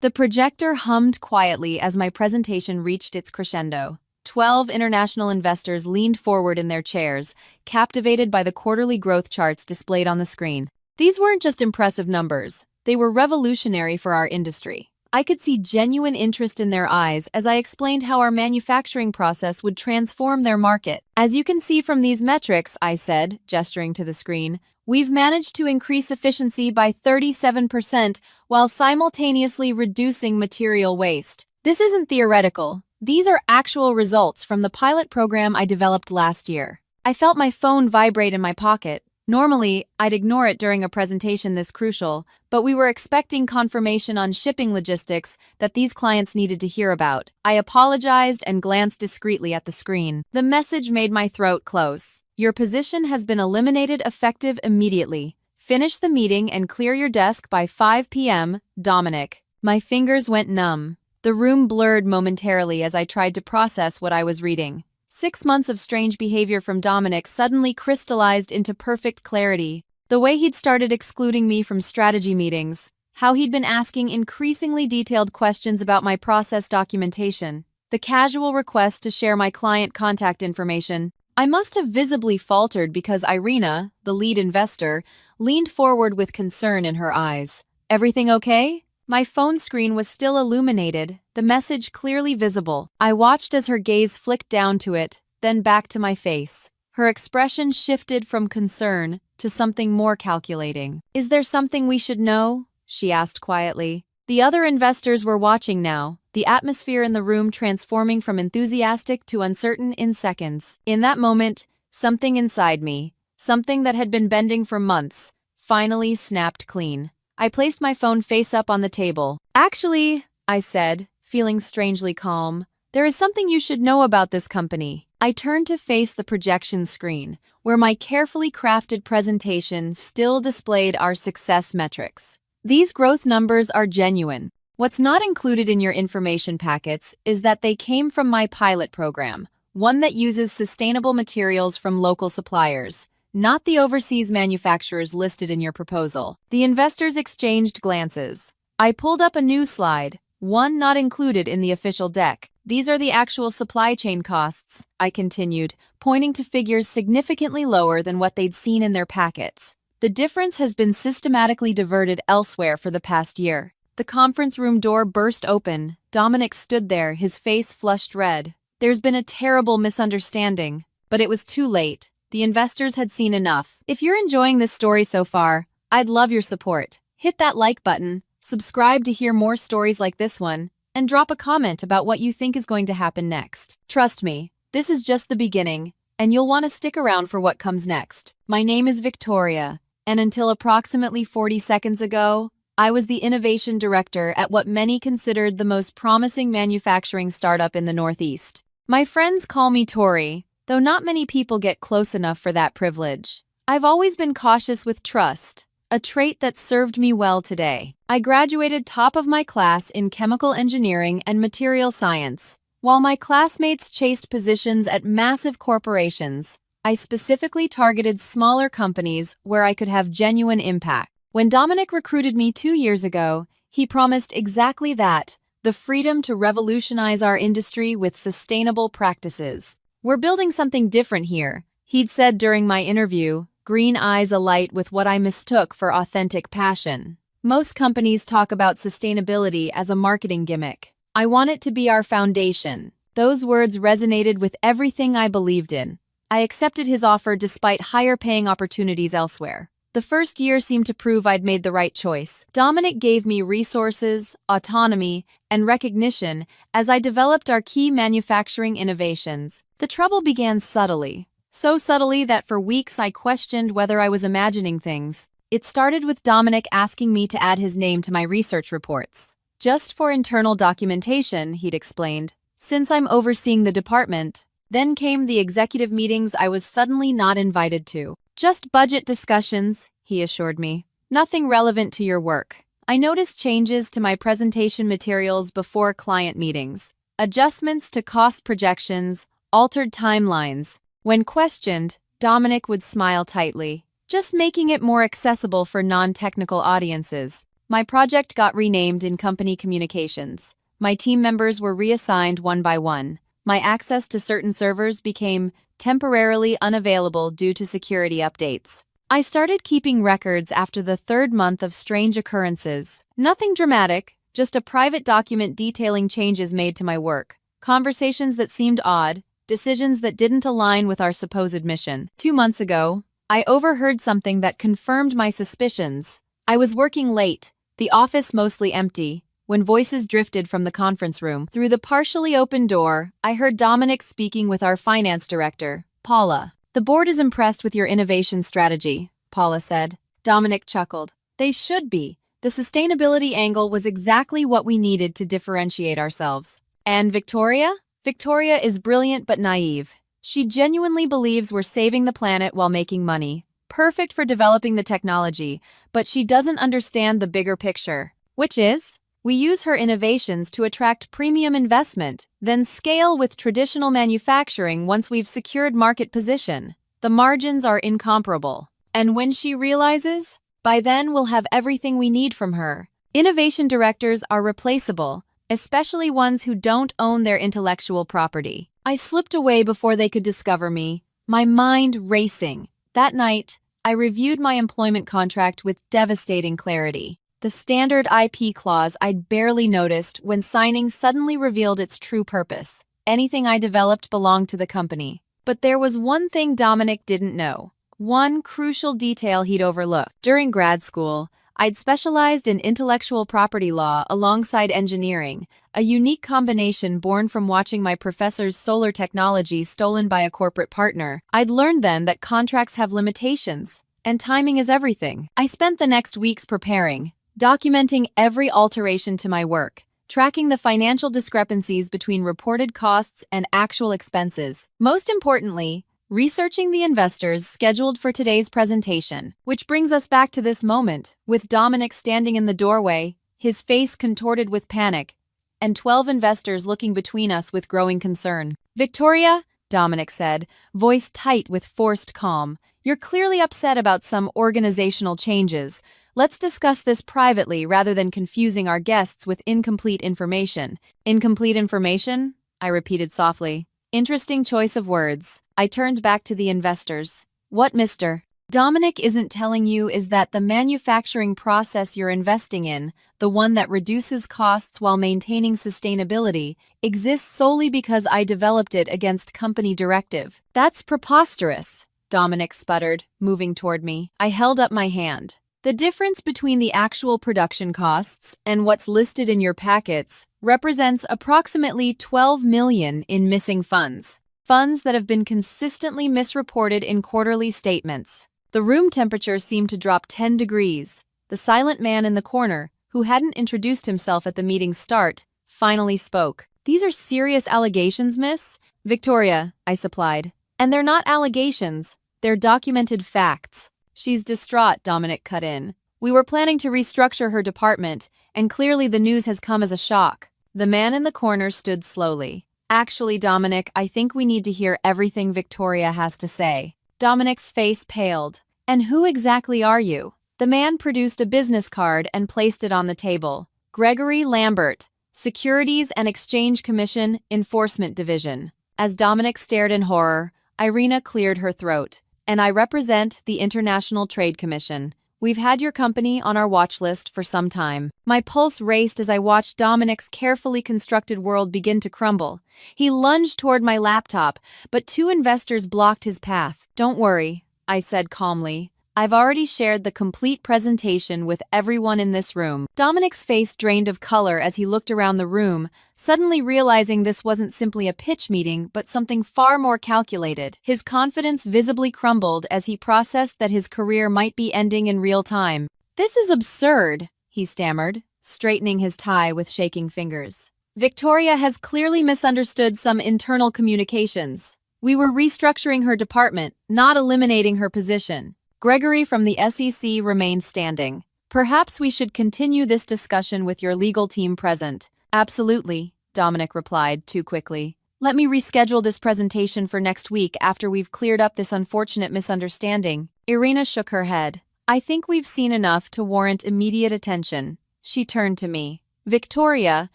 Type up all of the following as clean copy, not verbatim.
The projector hummed quietly as my presentation reached its crescendo. 12 international investors leaned forward in their chairs, captivated by the quarterly growth charts displayed on the screen. These weren't just impressive numbers, they were revolutionary for our industry. I could see genuine interest in their eyes as I explained how our manufacturing process would transform their market. As you can see from these metrics, I said, gesturing to the screen, we've managed to increase efficiency by 37% while simultaneously reducing material waste. This isn't theoretical. These are actual results from the pilot program I developed last year. I felt my phone vibrate in my pocket. Normally, I'd ignore it during a presentation this crucial, but we were expecting confirmation on shipping logistics that these clients needed to hear about. I apologized and glanced discreetly at the screen. The message made my throat close. Your position has been eliminated effective immediately. Finish the meeting and clear your desk by 5 p.m., Dominic. My fingers went numb. The room blurred momentarily as I tried to process what I was reading. 6 months of strange behavior from Dominic suddenly crystallized into perfect clarity. The way he'd started excluding me from strategy meetings, how he'd been asking increasingly detailed questions about my process documentation, the casual request to share my client contact information. I must have visibly faltered because Irina, the lead investor, leaned forward with concern in her eyes. Everything okay? My phone screen was still illuminated, the message clearly visible. I watched as her gaze flicked down to it, then back to my face. Her expression shifted from concern to something more calculating. Is there something we should know? She asked quietly. The other investors were watching now, the atmosphere in the room transforming from enthusiastic to uncertain in seconds. In that moment, something inside me, something that had been bending for months, finally snapped clean. I placed my phone face up on the table. Actually, I said, feeling strangely calm, there is something you should know about this company. I turned to face the projection screen, where my carefully crafted presentation still displayed our success metrics. These growth numbers are genuine. What's not included in your information packets is that they came from my pilot program, one that uses sustainable materials from local suppliers, not the overseas manufacturers listed in your proposal. The investors exchanged glances. I pulled up a new slide, one not included in the official deck. These are the actual supply chain costs, I continued, pointing to figures significantly lower than what they'd seen in their packets. The difference has been systematically diverted elsewhere for the past year. The conference room door burst open. Dominic stood there, his face flushed red. There's been a terrible misunderstanding, but it was too late. The investors had seen enough. If you're enjoying this story so far, I'd love your support. Hit that like button, subscribe to hear more stories like this one, and drop a comment about what you think is going to happen next. Trust me, this is just the beginning, and you'll want to stick around for what comes next. My name is Victoria, and until approximately 40 seconds ago, I was the innovation director at what many considered the most promising manufacturing startup in the Northeast. My friends call me Tori, though not many people get close enough for that privilege. I've always been cautious with trust, a trait that served me well today. I graduated top of my class in chemical engineering and material science. While my classmates chased positions at massive corporations, I specifically targeted smaller companies where I could have genuine impact. When Dominic recruited me 2 years ago, he promised exactly that, the freedom to revolutionize our industry with sustainable practices. We're building something different here, he'd said during my interview, green eyes alight with what I mistook for authentic passion. Most companies talk about sustainability as a marketing gimmick. I want it to be our foundation. Those words resonated with everything I believed in. I accepted his offer despite higher-paying opportunities elsewhere. The first year seemed to prove I'd made the right choice. Dominic gave me resources, autonomy, and recognition as I developed our key manufacturing innovations. The trouble began subtly. So subtly that for weeks I questioned whether I was imagining things. It started with Dominic asking me to add his name to my research reports. Just for internal documentation, he'd explained, since I'm overseeing the department. Then came the executive meetings I was suddenly not invited to. Just budget discussions, he assured me. Nothing relevant to your work. I noticed changes to my presentation materials before client meetings, adjustments to cost projections, altered timelines. When questioned, Dominic would smile tightly, just making it more accessible for non-technical audiences. My project got renamed in company communications. My team members were reassigned one by one. My access to certain servers became temporarily unavailable due to security updates. I started keeping records after the third month of strange occurrences. Nothing dramatic, just a private document detailing changes made to my work, conversations that seemed odd, decisions that didn't align with our supposed mission. 2 months ago, I overheard something that confirmed my suspicions. I was working late, the office mostly empty, when voices drifted from the conference room. Through the partially open door, I heard Dominic speaking with our finance director, Paula. "The board is impressed with your innovation strategy," Paula said. Dominic chuckled. "They should be. The sustainability angle was exactly what we needed to differentiate ourselves." "And Victoria?" "Victoria is brilliant but naive. She genuinely believes we're saving the planet while making money. Perfect for developing the technology, but she doesn't understand the bigger picture. Which is? We use her innovations to attract premium investment, then scale with traditional manufacturing once we've secured market position. The margins are incomparable. And when she realizes, by then we'll have everything we need from her. Innovation directors are replaceable, especially ones who don't own their intellectual property." I slipped away before they could discover me, my mind racing. That night, I reviewed my employment contract with devastating clarity. The standard IP clause I'd barely noticed when signing suddenly revealed its true purpose. Anything I developed belonged to the company. But there was one thing Dominic didn't know. One crucial detail he'd overlooked. During grad school, I'd specialized in intellectual property law alongside engineering, a unique combination born from watching my professor's solar technology stolen by a corporate partner. I'd learned then that contracts have limitations, and timing is everything. I spent the next weeks preparing, documenting every alteration to my work, tracking the financial discrepancies between reported costs and actual expenses. Most importantly, researching the investors scheduled for today's presentation, which brings us back to this moment, with Dominic standing in the doorway, his face contorted with panic, and 12 investors looking between us with growing concern. "Victoria," Dominic said, voice tight with forced calm, "you're clearly upset about some organizational changes. Let's discuss this privately rather than confusing our guests with incomplete information." "Incomplete information?" I repeated softly. Interesting choice of words. I turned back to the investors. "What, Mr. Dominic isn't telling you is that the manufacturing process you're investing in, the one that reduces costs while maintaining sustainability, exists solely because I developed it against company directive." "That's preposterous," Dominic sputtered, moving toward me. I held up my hand. "The difference between the actual production costs and what's listed in your packets represents approximately 12 million in missing funds. Funds that have been consistently misreported in quarterly statements." The room temperature seemed to drop 10 degrees. The silent man in the corner, who hadn't introduced himself at the meeting's start, finally spoke. "These are serious allegations, miss?" "Victoria," I supplied. "And they're not allegations, they're documented facts." "She's distraught," Dominic cut in. "We were planning to restructure her department, and clearly the news has come as a shock." The man in the corner stood slowly. "Actually, Dominic, I think we need to hear everything Victoria has to say." Dominic's face paled. "And who exactly are you?" The man produced a business card and placed it on the table. "Gregory Lambert, Securities and Exchange Commission, Enforcement Division." As Dominic stared in horror, Irina cleared her throat. "And I represent the International Trade Commission. We've had your company on our watch list for some time." My pulse raced as I watched Dominic's carefully constructed world begin to crumble. He lunged toward my laptop, but 2 investors blocked his path. "Don't worry," I said calmly. "I've already shared the complete presentation with everyone in this room." Dominic's face drained of color as he looked around the room, suddenly realizing this wasn't simply a pitch meeting but something far more calculated. His confidence visibly crumbled as he processed that his career might be ending in real time. "This is absurd," he stammered, straightening his tie with shaking fingers. "Victoria has clearly misunderstood some internal communications. We were restructuring her department, not eliminating her position." Gregory from the SEC remained standing. "Perhaps we should continue this discussion with your legal team present." "Absolutely," Dominic replied, too quickly. "Let me reschedule this presentation for next week after we've cleared up this unfortunate misunderstanding." Irina shook her head. I think we've seen enough to warrant immediate attention. She turned to me. Victoria,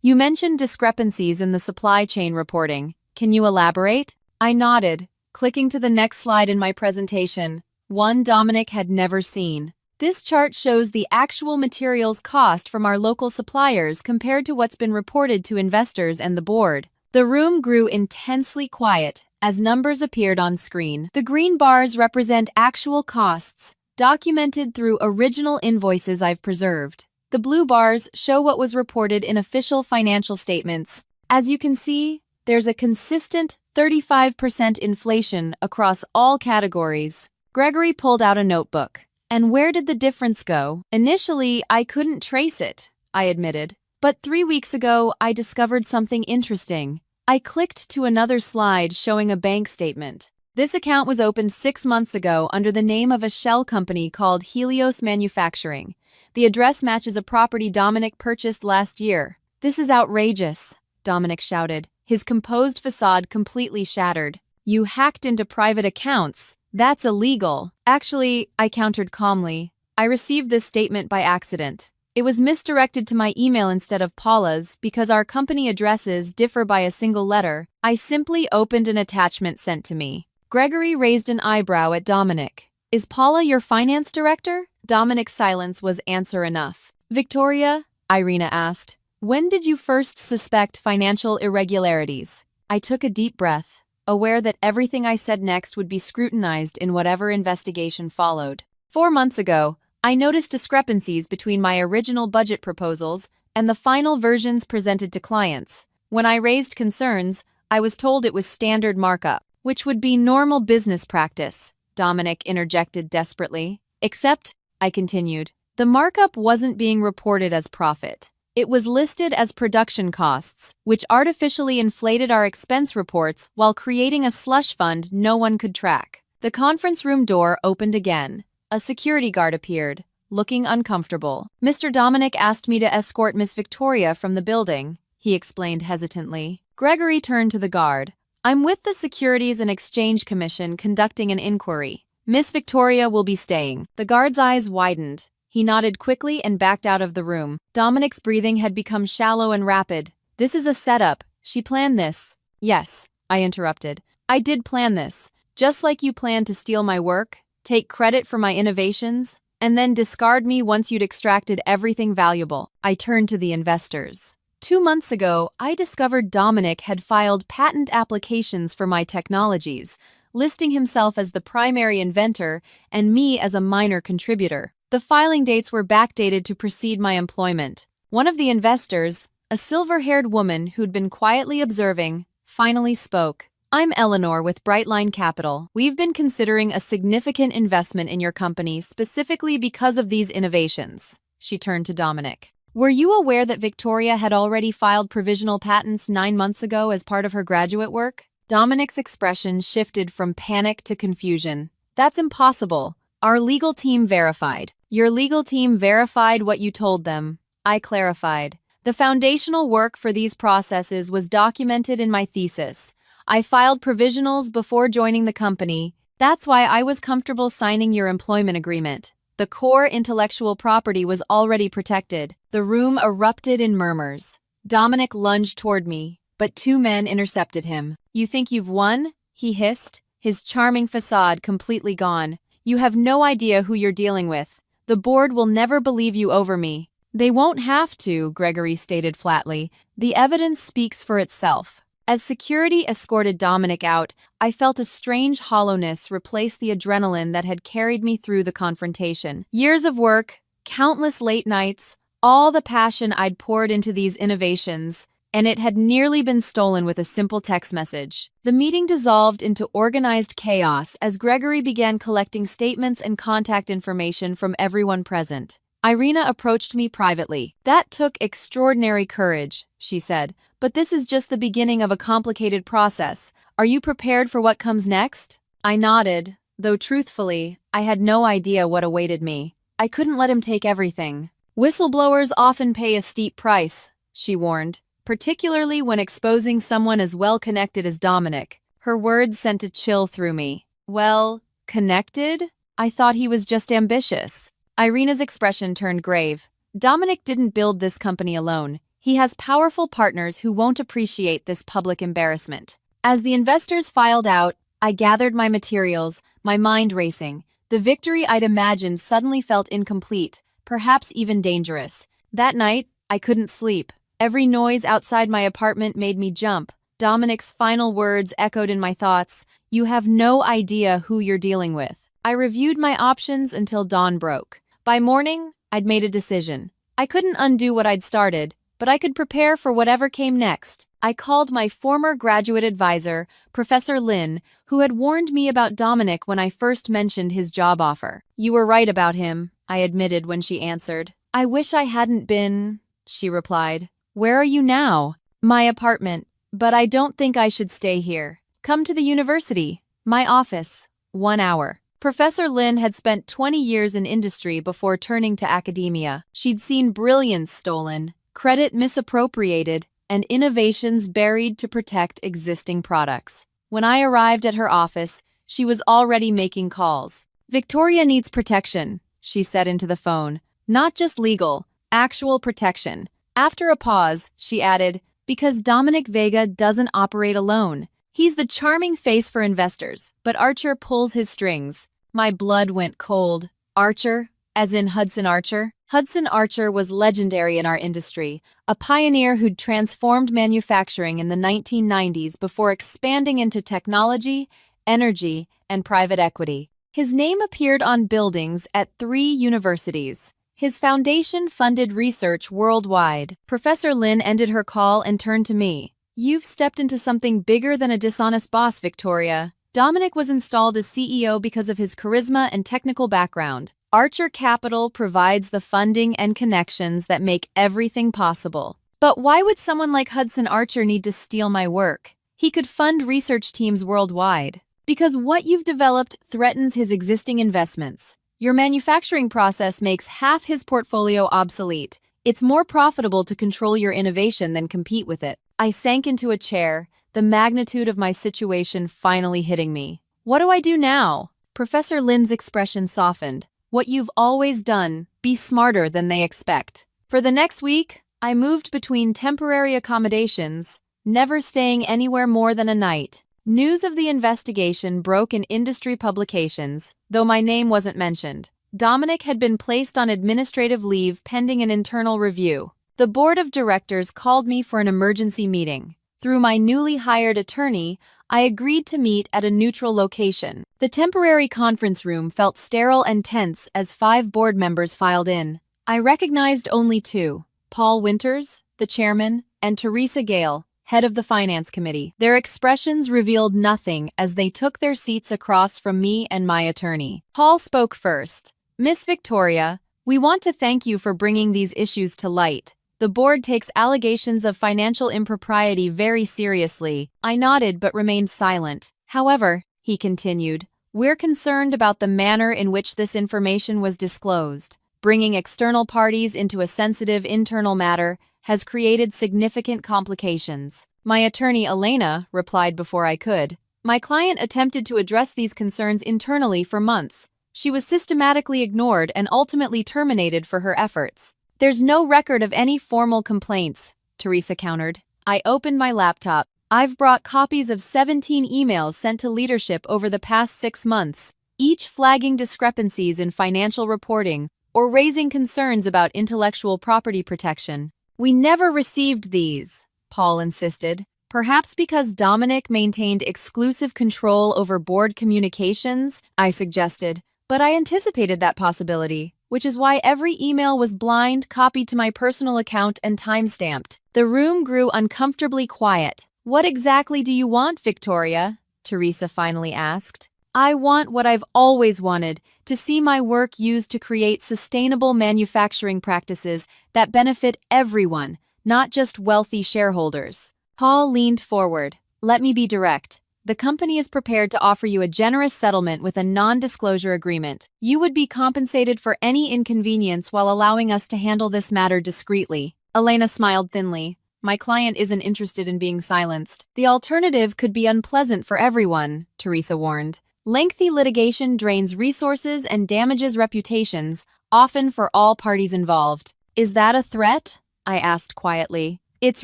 you mentioned discrepancies in the supply chain reporting. Can you elaborate? I nodded, clicking to the next slide in my presentation, one Dominic had never seen. This chart shows the actual materials cost from our local suppliers compared to what's been reported to investors and the board. The room grew intensely quiet as numbers appeared on screen. The green bars represent actual costs, documented through original invoices I've preserved. The blue bars show what was reported in official financial statements. As you can see, there's a consistent 35% inflation across all categories. Gregory pulled out a notebook. And where did the difference go? Initially, I couldn't trace it, I admitted. But 3 weeks ago, I discovered something interesting. I clicked to another slide showing a bank statement. This account was opened 6 months ago under the name of a shell company called Helios Manufacturing. The address matches a property Dominic purchased last year. This is outrageous, Dominic shouted, his composed facade completely shattered. You hacked into private accounts. That's illegal. Actually, I countered calmly. I received this statement by accident. It was misdirected to my email instead of Paula's because our company addresses differ by a single letter. I simply opened an attachment sent to me. Gregory raised an eyebrow at Dominic. Is Paula your finance director? Dominic's silence was answer enough. Victoria, Irina asked, when did you first suspect financial irregularities? I took a deep breath, aware that everything I said next would be scrutinized in whatever investigation followed. 4 months ago, I noticed discrepancies between my original budget proposals and the final versions presented to clients. When I raised concerns, I was told it was standard markup, which would be normal business practice, Dominic interjected desperately. Except, I continued, the markup wasn't being reported as profit. It was listed as production costs, which artificially inflated our expense reports while creating a slush fund no one could track. The conference room door opened again. A security guard appeared, looking uncomfortable. Mr. Dominic asked me to escort Miss Victoria from the building, he explained hesitantly. Gregory turned to the guard. I'm with the Securities and Exchange Commission conducting an inquiry. Miss Victoria will be staying. The guard's eyes widened. He nodded quickly and backed out of the room. Dominic's breathing had become shallow and rapid. This is a setup. She planned this. Yes, I interrupted. I did plan this. Just like you planned to steal my work, take credit for my innovations, and then discard me once you'd extracted everything valuable. I turned to the investors. 2 months ago, I discovered Dominic had filed patent applications for my technologies, listing himself as the primary inventor and me as a minor contributor. The filing dates were backdated to precede my employment. One of the investors, a silver-haired woman who'd been quietly observing, finally spoke. I'm Eleanor with Brightline Capital. We've been considering a significant investment in your company specifically because of these innovations. She turned to Dominic. Were you aware that Victoria had already filed provisional patents 9 months ago as part of her graduate work? Dominic's expression shifted from panic to confusion. That's impossible. Our legal team verified. Your legal team verified what you told them. I clarified. The foundational work for these processes was documented in my thesis. I filed provisionals before joining the company. That's why I was comfortable signing your employment agreement. The core intellectual property was already protected. The room erupted in murmurs. Dominic lunged toward me, but 2 men intercepted him. You think you've won? He hissed, his charming facade completely gone. You have no idea who you're dealing with. The board will never believe you over me. They won't have to, Gregory stated flatly. The evidence speaks for itself. As security escorted Dominic out, I felt a strange hollowness replace the adrenaline that had carried me through the confrontation. Years of work, countless late nights, all the passion I'd poured into these innovations, and it had nearly been stolen with a simple text message. The meeting dissolved into organized chaos as Gregory began collecting statements and contact information from everyone present. Irina approached me privately. That took extraordinary courage, she said, but this is just the beginning of a complicated process. Are you prepared for what comes next? I nodded, though truthfully, I had no idea what awaited me. I couldn't let him take everything. Whistleblowers often pay a steep price, she warned, particularly when exposing someone as well-connected as Dominic. Her words sent a chill through me. Well, connected? I thought he was just ambitious. Irina's expression turned grave. Dominic didn't build this company alone. He has powerful partners who won't appreciate this public embarrassment. As the investors filed out, I gathered my materials, my mind racing. The victory I'd imagined suddenly felt incomplete, perhaps even dangerous. That night, I couldn't sleep. Every noise outside my apartment made me jump. Dominic's final words echoed in my thoughts. You have no idea who you're dealing with. I reviewed my options until dawn broke. By morning, I'd made a decision. I couldn't undo what I'd started, but I could prepare for whatever came next. I called my former graduate advisor, Professor Lin, who had warned me about Dominic when I first mentioned his job offer. You were right about him, I admitted when she answered. I wish I hadn't been, she replied. Where are you now? My apartment, but I don't think I should stay here. Come to the university. My office. 1 hour. Professor Lin had spent 20 years in industry before turning to academia. She'd seen brilliance stolen, credit misappropriated, and innovations buried to protect existing products. When I arrived at her office, she was already making calls. Victoria needs protection, she said into the phone. Not just legal, actual protection. After a pause, she added, because Dominic Vega doesn't operate alone. He's the charming face for investors, but Archer pulls his strings. My blood went cold. Archer? As in Hudson Archer? Hudson Archer was legendary in our industry, a pioneer who'd transformed manufacturing in the 1990s before expanding into technology, energy, and private equity. His name appeared on buildings at 3 universities. His foundation funded research worldwide. Professor Lin ended her call and turned to me. You've stepped into something bigger than a dishonest boss, Victoria. Dominic was installed as CEO because of his charisma and technical background. Archer Capital provides the funding and connections that make everything possible. But why would someone like Hudson Archer need to steal my work? He could fund research teams worldwide. Because what you've developed threatens his existing investments. Your manufacturing process makes half his portfolio obsolete. It's more profitable to control your innovation than compete with it. I sank into a chair, the magnitude of my situation finally hitting me. What do I do now? Professor Lin's expression softened. What you've always done, be smarter than they expect. For the next week, I moved between temporary accommodations, never staying anywhere more than a night. News of the investigation broke in industry publications, though my name wasn't mentioned. Dominic had been placed on administrative leave pending an internal review. The board of directors called me for an emergency meeting. Through my newly hired attorney, I agreed to meet at a neutral location. The temporary conference room felt sterile and tense as 5 board members filed in. I recognized only 2, Paul Winters, the chairman, and Teresa Gale, head of the finance committee. Their expressions revealed nothing as they took their seats across from me and my attorney. Paul spoke first. Miss Victoria, we want to thank you for bringing these issues to light. The board takes allegations of financial impropriety very seriously. I nodded but remained silent. However, he continued, we're concerned about the manner in which this information was disclosed. Bringing external parties into a sensitive internal matter has created significant complications. My attorney, Elena, replied before I could. My client attempted to address these concerns internally for months. She was systematically ignored and ultimately terminated for her efforts. There's no record of any formal complaints, Teresa countered. I opened my laptop. I've brought copies of 17 emails sent to leadership over the past 6 months, each flagging discrepancies in financial reporting or raising concerns about intellectual property protection. We never received these, Paul insisted. Perhaps because Dominic maintained exclusive control over board communications, I suggested. But I anticipated that possibility, which is why every email was blind copied to my personal account and time-stamped. The room grew uncomfortably quiet. What exactly do you want, Victoria? Teresa finally asked. I want what I've always wanted, to see my work used to create sustainable manufacturing practices that benefit everyone, not just wealthy shareholders. Paul leaned forward. Let me be direct. The company is prepared to offer you a generous settlement with a non-disclosure agreement. You would be compensated for any inconvenience while allowing us to handle this matter discreetly. Elena smiled thinly. My client isn't interested in being silenced. The alternative could be unpleasant for everyone, Teresa warned. Lengthy litigation drains resources and damages reputations, often for all parties involved. Is that a threat? I asked quietly. It's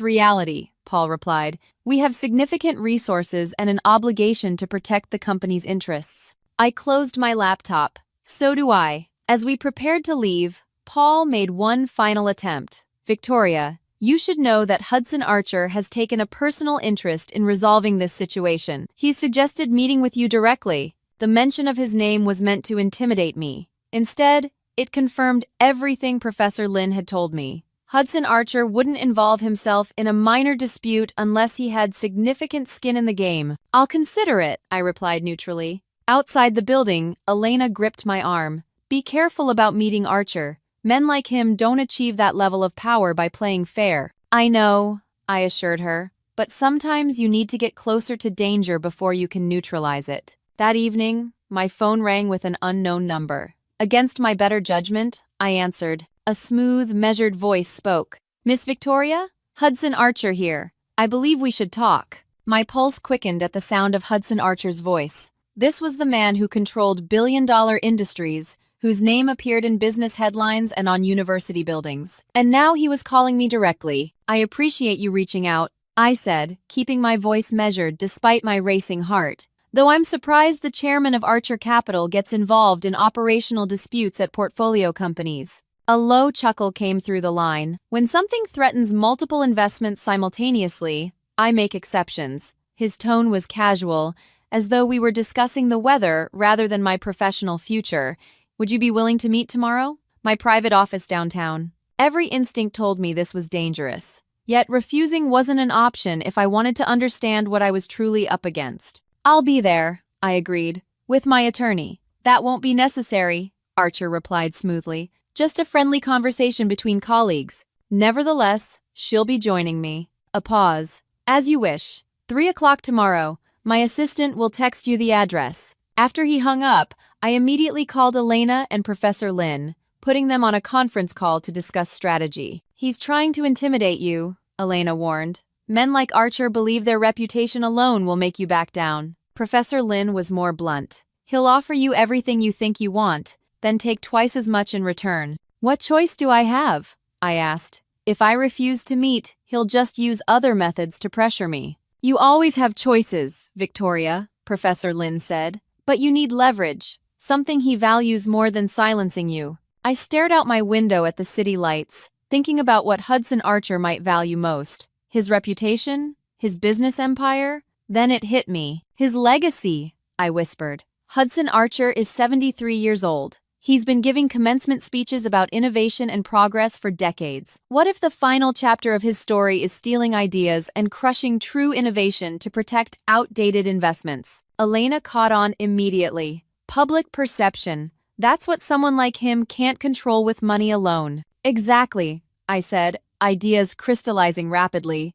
reality, Paul replied. We have significant resources and an obligation to protect the company's interests. I closed my laptop. So do I. As we prepared to leave, Paul made one final attempt. Victoria, you should know that Hudson Archer has taken a personal interest in resolving this situation. He suggested meeting with you directly. The mention of his name was meant to intimidate me. Instead, it confirmed everything Professor Lin had told me. Hudson Archer wouldn't involve himself in a minor dispute unless he had significant skin in the game. I'll consider it, I replied neutrally. Outside the building, Elena gripped my arm. Be careful about meeting Archer. Men like him don't achieve that level of power by playing fair. I know, I assured her, but sometimes you need to get closer to danger before you can neutralize it. That evening, my phone rang with an unknown number. Against my better judgment, I answered. A smooth, measured voice spoke. Miss Victoria? Hudson Archer here. I believe we should talk. My pulse quickened at the sound of Hudson Archer's voice. This was the man who controlled billion-dollar industries, whose name appeared in business headlines and on university buildings. And now he was calling me directly. I appreciate you reaching out, I said, keeping my voice measured despite my racing heart. Though I'm surprised the chairman of Archer Capital gets involved in operational disputes at portfolio companies. A low chuckle came through the line. When something threatens multiple investments simultaneously, I make exceptions. His tone was casual, as though we were discussing the weather rather than my professional future. Would you be willing to meet tomorrow? My private office downtown. Every instinct told me this was dangerous. Yet refusing wasn't an option if I wanted to understand what I was truly up against. I'll be there, I agreed. With my attorney. That won't be necessary, Archer replied smoothly. Just a friendly conversation between colleagues. Nevertheless, she'll be joining me. A pause. As you wish. 3 o'clock tomorrow. My assistant will text you the address. After he hung up, I immediately called Elena and Professor Lin, putting them on a conference call to discuss strategy. He's trying to intimidate you, Elena warned. Men like Archer believe their reputation alone will make you back down. Professor Lin was more blunt. He'll offer you everything you think you want, then take twice as much in return. What choice do I have? I asked. If I refuse to meet, he'll just use other methods to pressure me. You always have choices, Victoria, Professor Lin said. But you need leverage, something he values more than silencing you. I stared out my window at the city lights, thinking about what Hudson Archer might value most. His reputation? His business empire? Then it hit me. His legacy, I whispered. Hudson Archer is 73 years old. He's been giving commencement speeches about innovation and progress for decades. What if the final chapter of his story is stealing ideas and crushing true innovation to protect outdated investments? Elena caught on immediately. Public perception. That's what someone like him can't control with money alone. Exactly, I said, ideas crystallizing rapidly.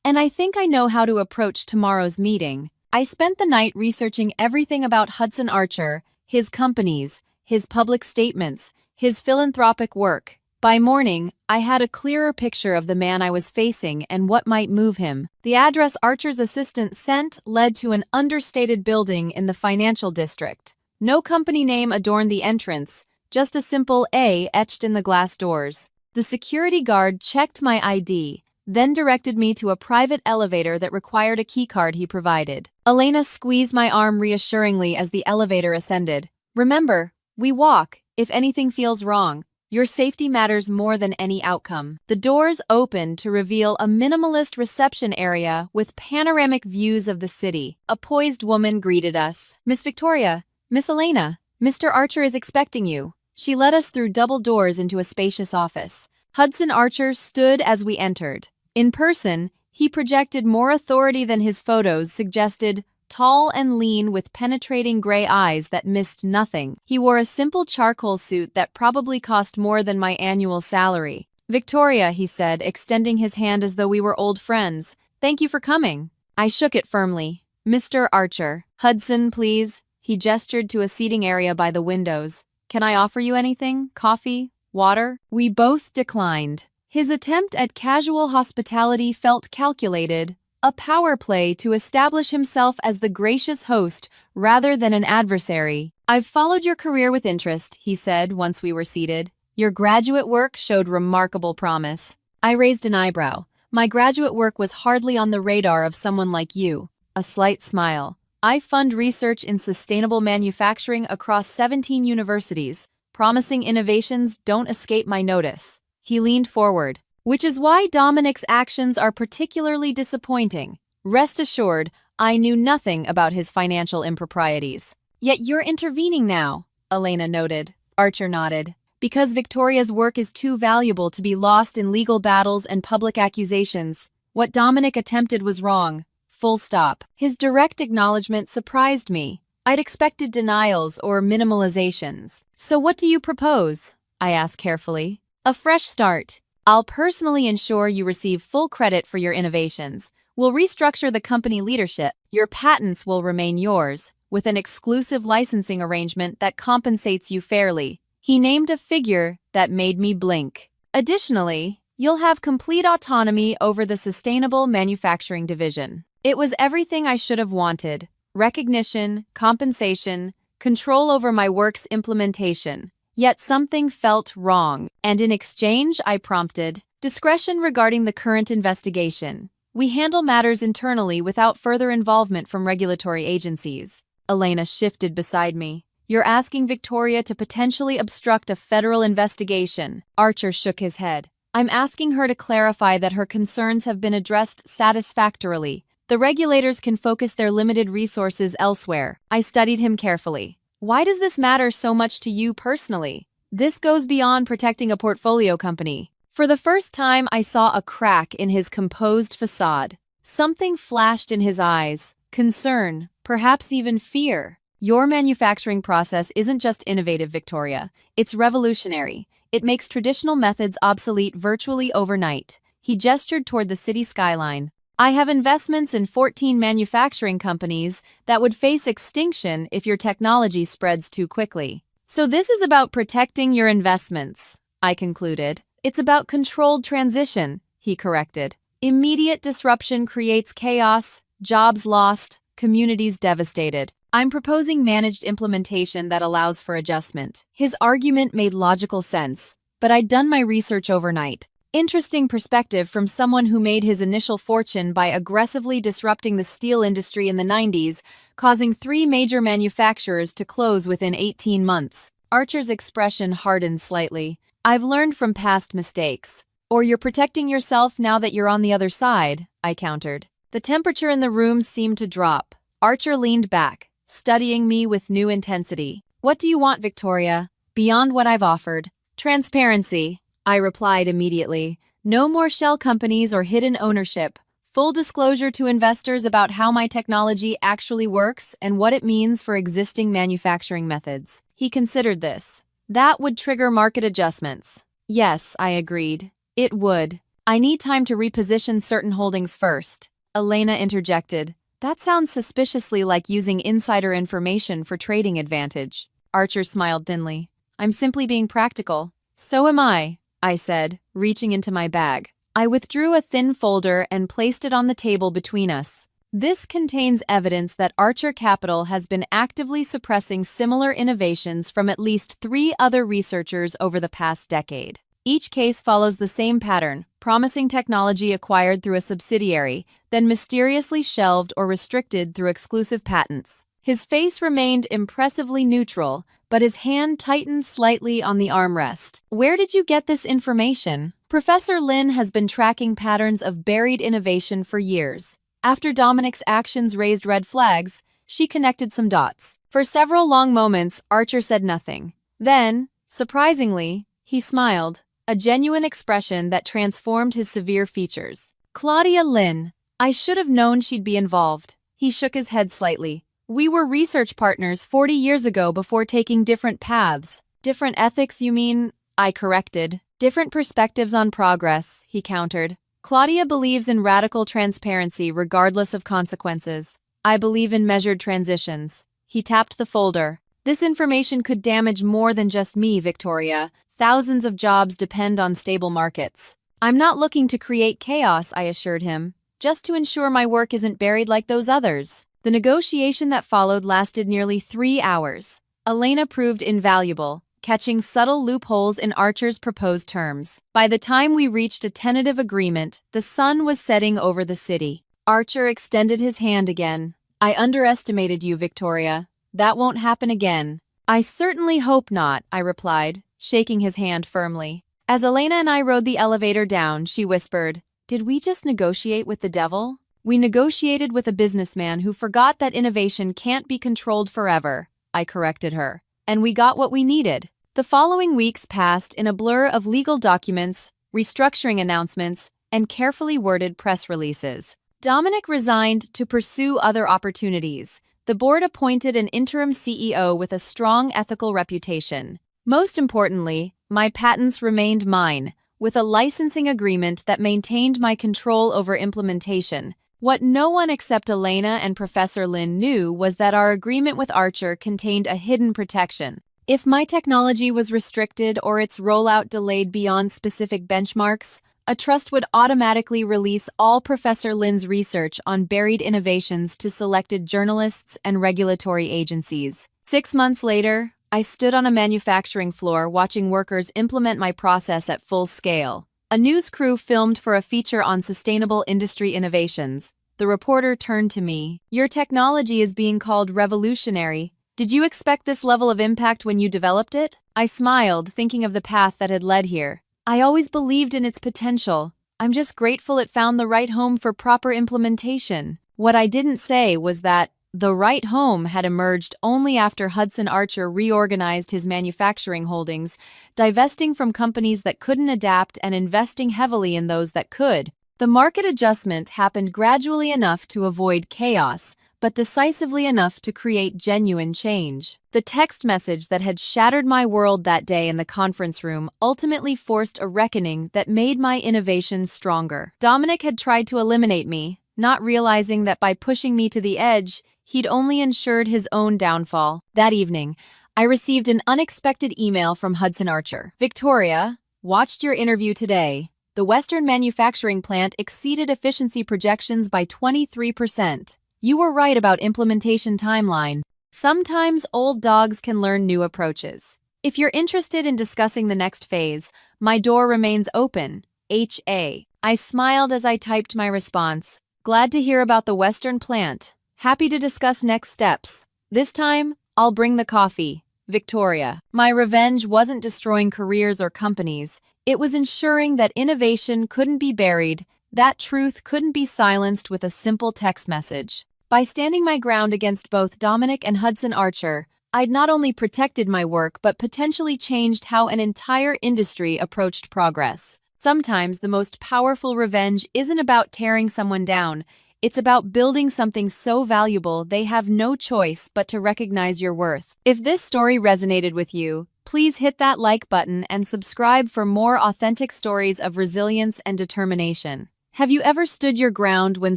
And I think I know how to approach tomorrow's meeting. I spent the night researching everything about Hudson Archer, his companies, his public statements, his philanthropic work. By morning, I had a clearer picture of the man I was facing and what might move him. The address Archer's assistant sent led to an understated building in the financial district. No company name adorned the entrance, just a simple A etched in the glass doors. The security guard checked my ID, then directed me to a private elevator that required a keycard he provided. Elena squeezed my arm reassuringly as the elevator ascended. Remember, we walk, if anything feels wrong. Your safety matters more than any outcome. The doors opened to reveal a minimalist reception area with panoramic views of the city. A poised woman greeted us. Miss Victoria, Miss Elena, Mr. Archer is expecting you. She led us through double doors into a spacious office. Hudson Archer stood as we entered. In person, he projected more authority than his photos suggested. Tall and lean with penetrating gray eyes that missed nothing. He wore a simple charcoal suit that probably cost more than my annual salary. Victoria, he said, extending his hand as though we were old friends. Thank you for coming. I shook it firmly. Mr. Archer. Hudson, please. He gestured to a seating area by the windows. Can I offer you anything? Coffee? Water? We both declined. His attempt at casual hospitality felt calculated, A power play to establish himself as the gracious host rather than an adversary. "I've followed your career with interest," he said once we were seated. "Your graduate work showed remarkable promise." I raised an eyebrow. My graduate work was hardly on the radar of someone like you. A slight smile. "I fund research in sustainable manufacturing across 17 universities. Promising innovations don't escape my notice." He leaned forward. "Which is why Dominic's actions are particularly disappointing. Rest assured, I knew nothing about his financial improprieties." "Yet you're intervening now," Elena noted. Archer nodded. "Because Victoria's work is too valuable to be lost in legal battles and public accusations. What Dominic attempted was wrong. Full stop." His direct acknowledgement surprised me. I'd expected denials or minimalizations. "So what do you propose?" I asked carefully. "A fresh start. I'll personally ensure you receive full credit for your innovations. We'll restructure the company leadership. Your patents will remain yours, with an exclusive licensing arrangement that compensates you fairly." He named a figure that made me blink. "Additionally, you'll have complete autonomy over the sustainable manufacturing division." It was everything I should have wanted. Recognition, compensation, control over my work's implementation. Yet something felt wrong, and in exchange I prompted discretion regarding the current investigation. "We handle matters internally without further involvement from regulatory agencies." Elena shifted beside me. "You're asking Victoria to potentially obstruct a federal investigation." Archer shook his head. "I'm asking her to clarify that her concerns have been addressed satisfactorily. The regulators can focus their limited resources elsewhere." I studied him carefully. "Why does this matter so much to you personally?" "This goes beyond protecting a portfolio company." For the first time, I saw a crack in his composed facade. Something flashed in his eyes. Concern, perhaps even fear. "Your manufacturing process isn't just innovative, Victoria. It's revolutionary. It makes traditional methods obsolete virtually overnight." He gestured toward the city skyline. "I have investments in 14 manufacturing companies that would face extinction if your technology spreads too quickly." "So this is about protecting your investments," I concluded. "It's about controlled transition," he corrected. "Immediate disruption creates chaos, jobs lost, communities devastated. I'm proposing managed implementation that allows for adjustment." His argument made logical sense, but I'd done my research overnight. Interesting perspective from someone who made his initial fortune by aggressively disrupting the steel industry in the 90s, causing 3 major manufacturers to close within 18 months. Archer's expression hardened slightly. "I've learned from past mistakes." "Or you're protecting yourself now that you're on the other side," I countered. The temperature in the room seemed to drop. Archer leaned back, studying me with new intensity. "What do you want, Victoria? Beyond what I've offered." "Transparency," I replied immediately. "No more shell companies or hidden ownership. Full disclosure to investors about how my technology actually works and what it means for existing manufacturing methods." He considered this. "That would trigger market adjustments." "Yes," I agreed. "It would. I need time to reposition certain holdings first." Elena interjected. "That sounds suspiciously like using insider information for trading advantage." Archer smiled thinly. "I'm simply being practical." "So am I said, reaching into my bag. I withdrew a thin folder and placed it on the table between us. "This contains evidence that Archer Capital has been actively suppressing similar innovations from at least 3 other researchers over the past decade. Each case follows the same pattern: promising technology acquired through a subsidiary, then mysteriously shelved or restricted through exclusive patents." His face remained impressively neutral, but his hand tightened slightly on the armrest. "Where did you get this information?" "Professor Lin has been tracking patterns of buried innovation for years. After Dominic's actions raised red flags, she connected some dots." For several long moments, Archer said nothing. Then, surprisingly, he smiled, a genuine expression that transformed his severe features. "Claudia Lin. I should have known she'd be involved." He shook his head slightly. "We were research partners 40 years ago before taking different paths." "Different ethics, you mean?" I corrected. "Different perspectives on progress," he countered. "Claudia believes in radical transparency regardless of consequences. I believe in measured transitions." He tapped the folder. "This information could damage more than just me, Victoria. Thousands of jobs depend on stable markets." "I'm not looking to create chaos," I assured him. just to ensure my work isn't buried like those others. The negotiation that followed lasted nearly 3 hours. Elena proved invaluable, catching subtle loopholes in Archer's proposed terms. By the time we reached a tentative agreement, the sun was setting over the city. Archer extended his hand again. "I underestimated you, Victoria. That won't happen again." "I certainly hope not," I replied, shaking his hand firmly. As Elena and I rode the elevator down, she whispered, "Did we just negotiate with the devil?" "We negotiated with a businessman who forgot that innovation can't be controlled forever," I corrected her. "And we got what we needed." The following weeks passed in a blur of legal documents, restructuring announcements, and carefully worded press releases. Dominic resigned to pursue other opportunities. The board appointed an interim CEO with a strong ethical reputation. Most importantly, my patents remained mine, with a licensing agreement that maintained my control over implementation. What no one except Elena and Professor Lin knew was that our agreement with Archer contained a hidden protection. If my technology was restricted or its rollout delayed beyond specific benchmarks, a trust would automatically release all Professor Lin's research on buried innovations to selected journalists and regulatory agencies. 6 months later, I stood on a manufacturing floor watching workers implement my process at full scale. A news crew filmed for a feature on sustainable industry innovations. The reporter turned to me. "Your technology is being called revolutionary. Did you expect this level of impact when you developed it?" I smiled, thinking of the path that had led here. "I always believed in its potential. I'm just grateful it found the right home for proper implementation." What I didn't say was that the right home had emerged only after Hudson Archer reorganized his manufacturing holdings, divesting from companies that couldn't adapt and investing heavily in those that could. The market adjustment happened gradually enough to avoid chaos, but decisively enough to create genuine change. The text message that had shattered my world that day in the conference room ultimately forced a reckoning that made my innovations stronger. Dominic had tried to eliminate me, not realizing that by pushing me to the edge, he'd only ensured his own downfall. That evening, I received an unexpected email from Hudson Archer. "Victoria, watched your interview today. The Western manufacturing plant exceeded efficiency projections by 23%. You were right about implementation timeline. Sometimes old dogs can learn new approaches. If you're interested in discussing the next phase, my door remains open. H.A." I smiled as I typed my response. "Glad to hear about the Western plant. Happy to discuss next steps. This time, I'll bring the coffee. Victoria." My revenge wasn't destroying careers or companies. It was ensuring that innovation couldn't be buried, that truth couldn't be silenced with a simple text message. By standing my ground against both Dominic and Hudson Archer, I'd not only protected my work but potentially changed how an entire industry approached progress. Sometimes the most powerful revenge isn't about tearing someone down. It's about building something so valuable they have no choice but to recognize your worth. If this story resonated with you, please hit that like button and subscribe for more authentic stories of resilience and determination. Have you ever stood your ground when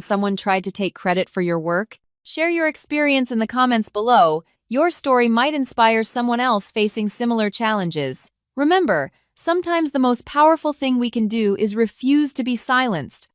someone tried to take credit for your work? Share your experience in the comments below. Your story might inspire someone else facing similar challenges. Remember, sometimes the most powerful thing we can do is refuse to be silenced.